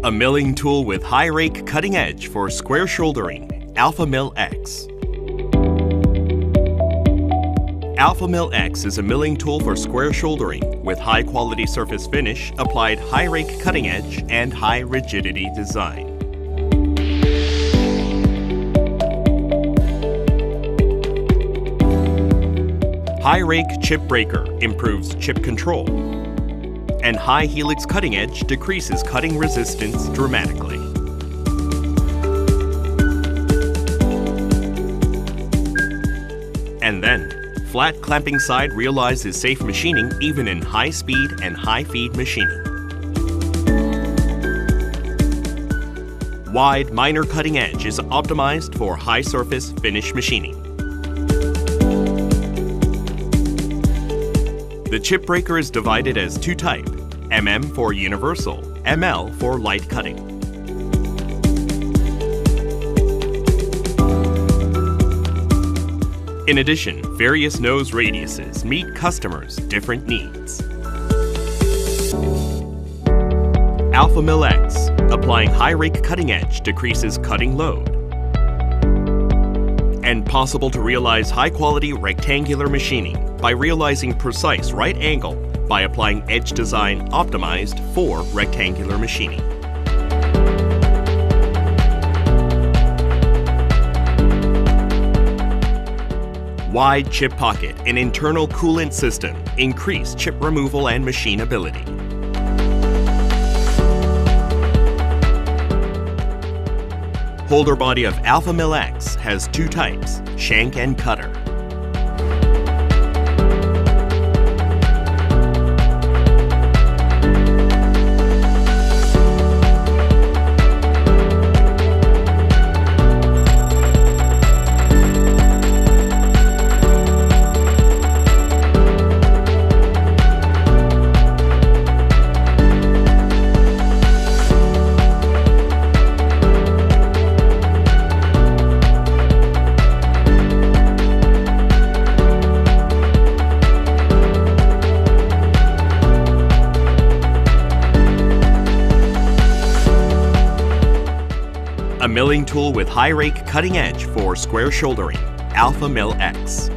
A milling tool with high rake cutting edge for square shouldering, Alpha Mill X. Alpha Mill X is a milling tool for square shouldering with high quality surface finish, applied high rake cutting edge, and high rigidity design. High rake chip breaker improves chip control, and high helix cutting edge decreases cutting resistance dramatically. And then, flat clamping side realizes safe machining even in high speed and high feed machining. Wide minor cutting edge is optimized for high surface finish machining. The chip breaker is divided as two types, MM for universal, ML for light cutting. In addition, various nose radiuses meet customers' different needs. Alpha Mill X, applying high rake cutting edge decreases cutting load. And possible to realize high quality rectangular machining by realizing precise right angle by applying edge design optimized for rectangular machining. Wide chip pocket and internal coolant system increase chip removal and machinability. Holder body of Alpha Mill X has two types, shank and cutter. A milling tool with high rake cutting edge for square shouldering, Alpha Mill X.